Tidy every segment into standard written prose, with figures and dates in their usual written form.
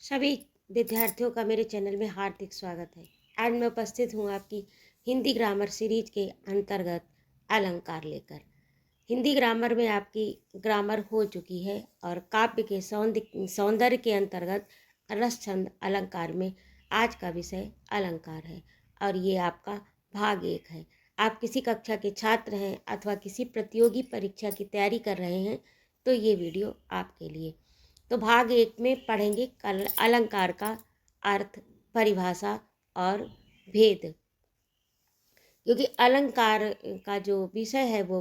सभी विद्यार्थियों का मेरे चैनल में हार्दिक स्वागत है। आज मैं उपस्थित हूँ आपकी हिंदी ग्रामर सीरीज के अंतर्गत अलंकार लेकर। हिंदी ग्रामर में आपकी ग्रामर हो चुकी है और काव्य के सौंदर्य के अंतर्गत रस छंद अलंकार में आज का विषय अलंकार है और ये आपका भाग 1 है। आप किसी कक्षा के छात्र हैं अथवा किसी प्रतियोगी परीक्षा की तैयारी कर रहे हैं तो ये वीडियो आपके लिए। तो भाग 1 में पढ़ेंगे अलंकार का अर्थ, परिभाषा और भेद। क्योंकि अलंकार का जो विषय है वो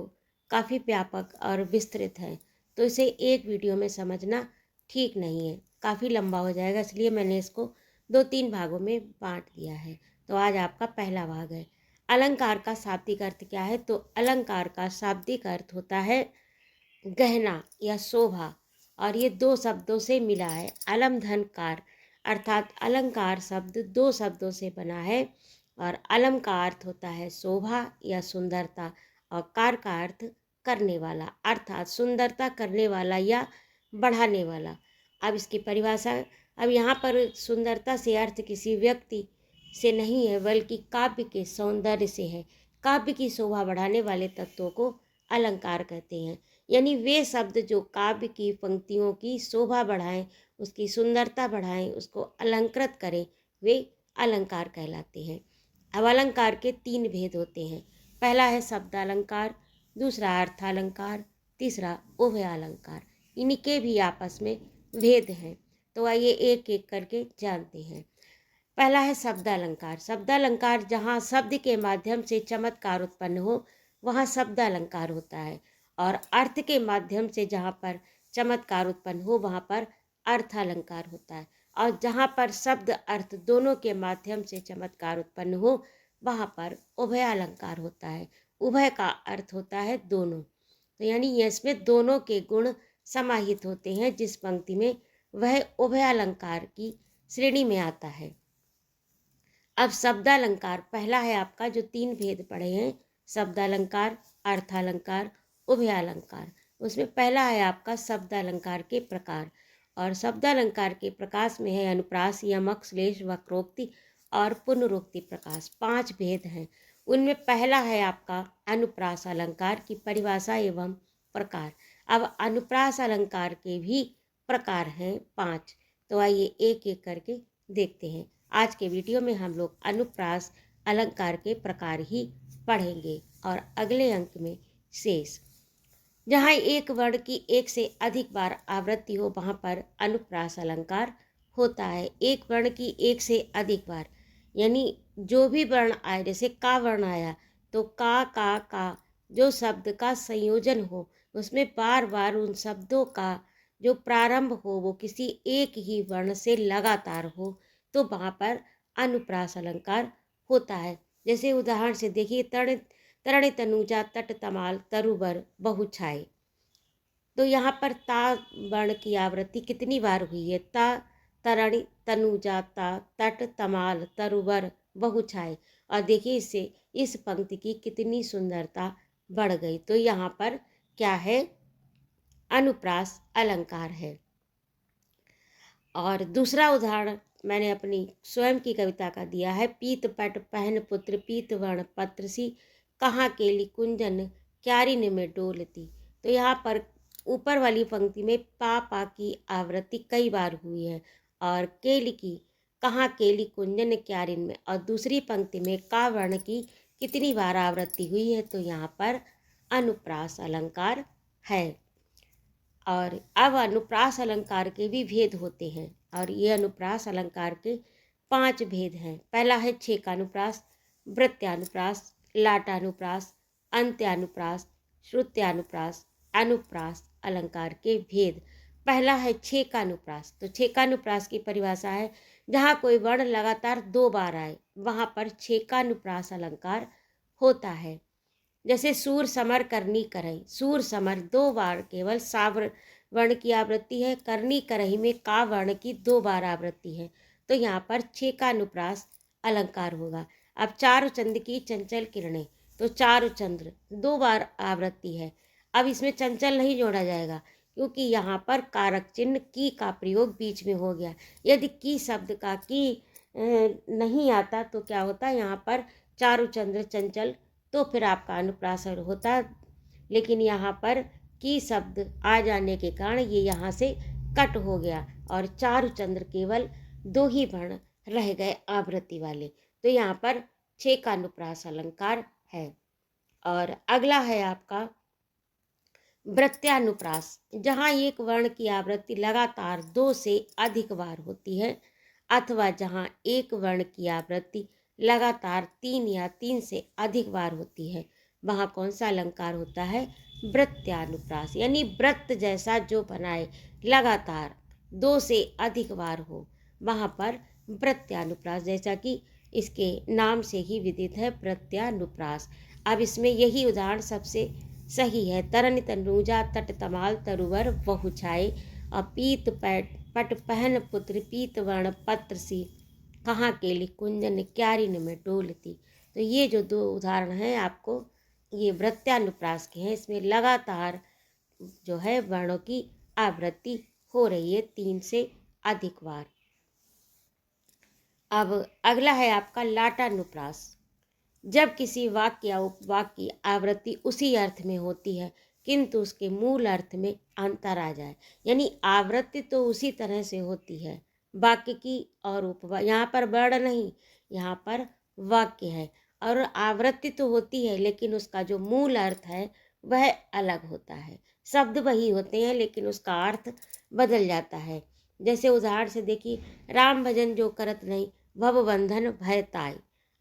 काफ़ी व्यापक और विस्तृत है, तो इसे एक वीडियो में समझना ठीक नहीं है, काफ़ी लंबा हो जाएगा, इसलिए मैंने इसको 2-3 भागों में बांट दिया है। तो आज आपका पहला भाग है। अलंकार का शाब्दिक अर्थ क्या है? तो अलंकार का शाब्दिक अर्थ होता है गहना या शोभा, और ये 2 शब्दों से मिला है। अलम धन कार, अर्थात अलंकार शब्द 2 शब्दों से बना है और अलम का अर्थ होता है शोभा या सुंदरता और कार का अर्थ करने वाला, अर्थात सुंदरता करने वाला या बढ़ाने वाला। अब इसकी परिभाषा, अब यहाँ पर सुंदरता से अर्थ किसी व्यक्ति से नहीं है बल्कि काव्य के सौंदर्य से है। काव्य की शोभा बढ़ाने वाले तत्वों को अलंकार कहते हैं, यानी वे शब्द जो काव्य की पंक्तियों की शोभा बढ़ाएं, उसकी सुंदरता बढ़ाएं, उसको अलंकृत करें, वे अलंकार कहलाते हैं। अब अलंकार के 3 भेद होते हैं। पहला है शब्दालंकार, दूसरा अर्थालंकार, तीसरा उभय अलंकार। इनके भी आपस में भेद हैं, तो आइए एक एक करके जानते हैं। पहला है शब्दालंकार। शब्दालंकार, जहाँ शब्द के माध्यम से चमत्कार उत्पन्न हो वहाँ शब्दालंकार होता है, और अर्थ के माध्यम से जहाँ पर चमत्कार उत्पन्न हो वहाँ पर अर्थालंकार होता है, और जहाँ पर शब्द अर्थ दोनों के माध्यम से चमत्कार उत्पन्न हो वहाँ पर उभय अलंकार होता है। उभय का अर्थ होता है दोनों, तो यानी इसमें दोनों के गुण समाहित होते हैं। जिस पंक्ति में वह उभय अलंकार की श्रेणी में आता है। अब शब्दालंकार पहला है आपका, जो 3 भेद पढ़े हैं, शब्दालंकार, अर्थालंकार, उभय अलंकार। उसमें पहला है आपका शब्दालंकार के प्रकार, और शब्दालंकार के प्रकाश में है अनुप्रास, यमक, श्लेष, वक्रोक्ति और पुनरुक्ति प्रकाश। 5 भेद हैं। उनमें पहला है आपका अनुप्रास अलंकार की परिभाषा एवं प्रकार। अब अनुप्रास अलंकार के भी प्रकार हैं 5, तो आइए एक एक करके देखते हैं। आज के वीडियो में हम लोग अनुप्रास अलंकार के प्रकार ही पढ़ेंगे और अगले अंक में शेष। जहाँ एक वर्ण की एक से अधिक बार आवृत्ति हो वहाँ पर अनुप्रास अलंकार होता है। एक वर्ण की एक से अधिक बार, यानी जो भी वर्ण आए, जैसे का वर्ण आया तो का जो शब्द का संयोजन हो उसमें बार बार उन शब्दों का जो प्रारंभ हो वो किसी एक ही वर्ण से लगातार हो तो वहाँ पर अनुप्रास अलंकार होता है। जैसे उदाहरण से देखिए, तरण तनुजा तट तमाल तरुबर बहु छाए, तो यहाँ पर ता वर्ण की आवृत्ति कितनी बार हुई है? ता, तरण, तनुजा, ता, तट, तमाल, तरुबर, बहु छाए, और देखिए इससे इस पंक्ति की कितनी सुंदरता बढ़ गई। तो यहाँ पर क्या है? अनुप्रास अलंकार है। और दूसरा उदाहरण मैंने अपनी स्वयं की कविता का दिया है। पीत पट पहन पुत्र पीत वर्ण पत्रसी, कहाँ केली कुंजन क्यारिन में डोलती। तो यहाँ पर ऊपर वाली पंक्ति में पा की आवृत्ति कई बार हुई है, और केली की, कहाँ केली कुंजन क्यारिन में, और दूसरी पंक्ति में का वर्ण की कितनी बार आवृत्ति हुई है, तो यहाँ पर अनुप्रास अलंकार है। और अब अनुप्रास अलंकार के भी भेद होते हैं, और ये अनुप्रास अलंकार के 5 भेद हैं। पहला है छेकानुप्रास, वृत्यानुप्रास, लाटानुप्रास, अंत्यानुप्रास, श्रुत्यानुप्रास, अनुप्रास अलंकार के भेद। पहला है छेकानुप्रास। तो छेकानुप्रास की परिभाषा है, जहाँ कोई वर्ण लगातार 2 बार आए वहाँ पर छेकानुप्रास अलंकार होता है। जैसे सूर समर करनी करही, सूर समर 2 बार केवल सावर वर्ण की आवृत्ति है, करनी करही में का वर्ण की 2 बार आवृत्ति है, तो यहाँ पर छेकानुप्रास अलंकार होगा। अब चारु चंद की चंचल किरणें, तो चारु चंद्र 2 बार आवृत्ति है। अब इसमें चंचल नहीं जोड़ा जाएगा क्योंकि यहाँ पर कारक चिन्ह की का प्रयोग बीच में हो गया। यदि की शब्द का की नहीं आता तो क्या होता, यहाँ पर चारुचंद्र चंचल, तो फिर आपका अनुप्रास होता। लेकिन यहाँ पर की शब्द आ जाने के कारण ये यहाँ से कट हो गया और चारुचंद्र केवल 2 ही वर्ण रह गए आवृत्ति वाले। तो यहाँ पर 6 का अनुप्रास अलंकार है। और अगला है आपका वृत्त्यानुप्रास, जहाँ एक वर्ण की आवृत्ति लगातार 2 से अधिक बार होती है, अथवा जहाँ एक वर्ण की आवृत्ति लगातार 3 या 3 से अधिक बार होती है, वहाँ कौन सा अलंकार होता है, वृत्त्यानुप्रास। यानी वृत्त जैसा जो बनाए, लगातार 2 से अधिक बार हो, वहाँ पर वृत्त्यानुप्रास, जैसा कि इसके नाम से ही विदित है, वृत्त्यानुप्रास। अब इसमें यही उदाहरण सबसे सही है। तरन तनुजा तट तमाल तरुवर बहु छाए, अपीत पट पहन पुत्र पीत वर्ण पत्र सी, कहाँ केली कुंजन क्यारिन में डोलती। तो ये जो 2 उदाहरण हैं आपको ये वृत्त्यानुप्रास के हैं। इसमें लगातार जो है वर्णों की आवृत्ति हो रही है 3 से अधिक बार। अब अगला है आपका लाटानुप्रास, जब किसी वाक्य या उपवाक्य की आवृत्ति उसी अर्थ में होती है किंतु उसके मूल अर्थ में अंतर आ जाए। यानी आवृत्ति तो उसी तरह से होती है वाक्य की और उपवाक्य, यहाँ पर वर्ण नहीं, यहाँ पर वाक्य है। और आवृत्ति तो होती है लेकिन उसका जो मूल अर्थ है वह अलग होता है। शब्द वही होते हैं लेकिन उसका अर्थ बदल जाता है। जैसे उदाहरण से देखिए, राम भजन जो करत नहीं, भव बंधन भय ताई।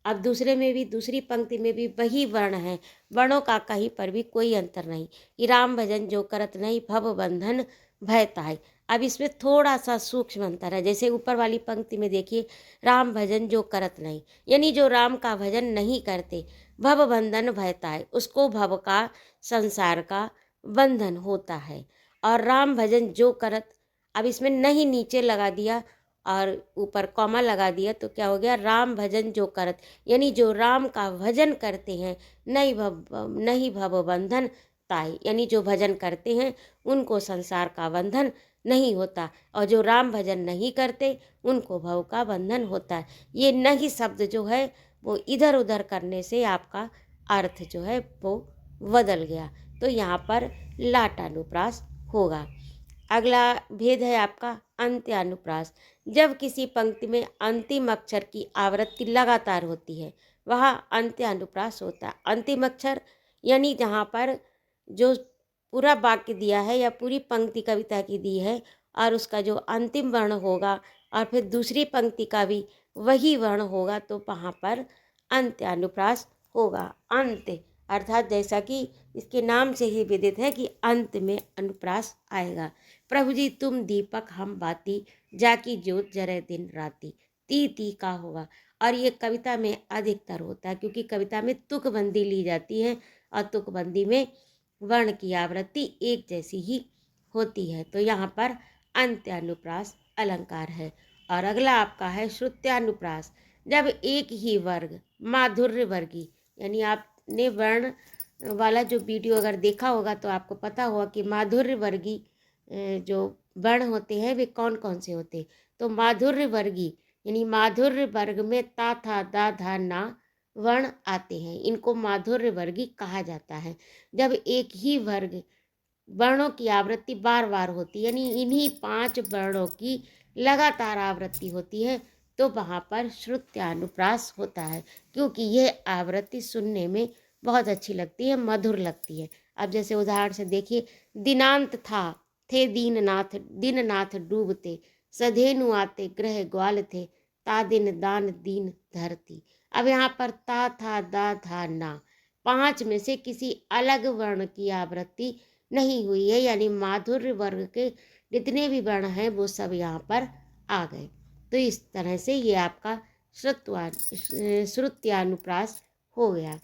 अब दूसरे में भी, दूसरी पंक्ति में भी वही वर्ण है, वर्णों का कहीं पर भी कोई अंतर नहीं कि राम भजन जो करत नहीं, भव बंधन भय ताई। अब इसमें थोड़ा सा सूक्ष्म अंतर है। जैसे ऊपर वाली पंक्ति में देखिए, राम भजन जो करत नहीं, यानी जो राम का भजन नहीं करते, भव बंधन भय ताई, उसको भव का, संसार का बंधन होता है। और राम भजन जो करत, अब इसमें नहीं नीचे लगा दिया और ऊपर कॉमा लगा दिया तो क्या हो गया, राम भजन जो करत, यानी जो राम का भजन करते हैं, नहीं भव बंधन ताई, यानी जो भजन करते हैं उनको संसार का बंधन नहीं होता, और जो राम भजन नहीं करते उनको भव का बंधन होता है। ये नहीं शब्द जो है वो इधर उधर करने से आपका अर्थ जो है वो बदल गया, तो यहाँ पर लाटानुप्रास होगा। अगला भेद है आपका अंत्यानुप्रास, जब किसी पंक्ति में अंतिम अक्षर की आवृत्ति लगातार होती है वह अंत्यानुप्रास होता है। अंतिम अक्षर यानी जहाँ पर जो पूरा वाक्य दिया है या पूरी पंक्ति कविता की दी है और उसका जो अंतिम वर्ण होगा और फिर दूसरी पंक्ति का भी वही वर्ण होगा, तो वहाँ पर अंत्यानुप्रास होगा। अंत अर्थात जैसा कि इसके नाम से ही विदित है कि अंत में अनुप्रास आएगा। प्रभु जी तुम दीपक हम बाती, जाकी ज्योत जरे दिन राती, ती का होगा। और ये कविता में अधिकतर होता है क्योंकि कविता में तुकबंदी ली जाती है और तुकबंदी में वर्ण की आवृत्ति एक जैसी ही होती है, तो यहाँ पर अंत्यानुप्रास अलंकार है। और अगला आपका है श्रुत्यानुप्रास, जब एक ही वर्ग माधुर्य वर्गी, यानी आपने वर्ण वाला जो वीडियो अगर देखा होगा तो आपको पता होगा कि माधुर्य वर्गी जो वर्ण होते हैं वे कौन कौन से होते हैं। तो माधुर्य वर्गी यानी माधुर्य वर्ग में ता था दा धा ना वर्ण आते हैं, इनको माधुर्य वर्गी कहा जाता है। जब एक ही वर्ग वर्णों की आवृत्ति बार बार होती है, यानी इन्हीं 5 वर्णों की लगातार आवृत्ति होती है, तो वहाँ पर श्रुत्यानुप्रास होता है, क्योंकि यह आवृत्ति सुनने में बहुत अच्छी लगती है, मधुर लगती है। अब जैसे उदाहरण से देखिए, दिनांत था थे दीननाथ डूबते, सधेनु आते ग्रह ग्वाल थे, ता दिन दान दीन धरती। अब यहाँ पर ता था दा था ना 5 में से किसी अलग वर्ण की आवृत्ति नहीं हुई है, यानी माधुर्य वर्ग के जितने भी वर्ण हैं वो सब यहाँ पर आ गए। तो इस तरह से ये आपका श्रुत्यानुप्रास हो गया।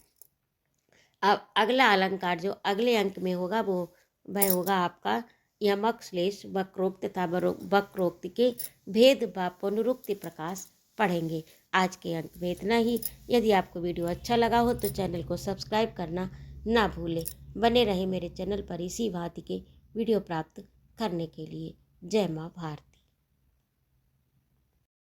अब अगला अलंकार जो अगले अंक में होगा वो वह होगा आपका यमक श्लेष वक्रोक्त तथा वक्रोक्त के भेद व पुनरुक्ति प्रकाश पढ़ेंगे। आज के अंक में इतना ही। यदि आपको वीडियो अच्छा लगा हो तो चैनल को सब्सक्राइब करना ना भूलें। बने रहें मेरे चैनल पर इसी भांति के वीडियो प्राप्त करने के लिए। जय माँ भारती।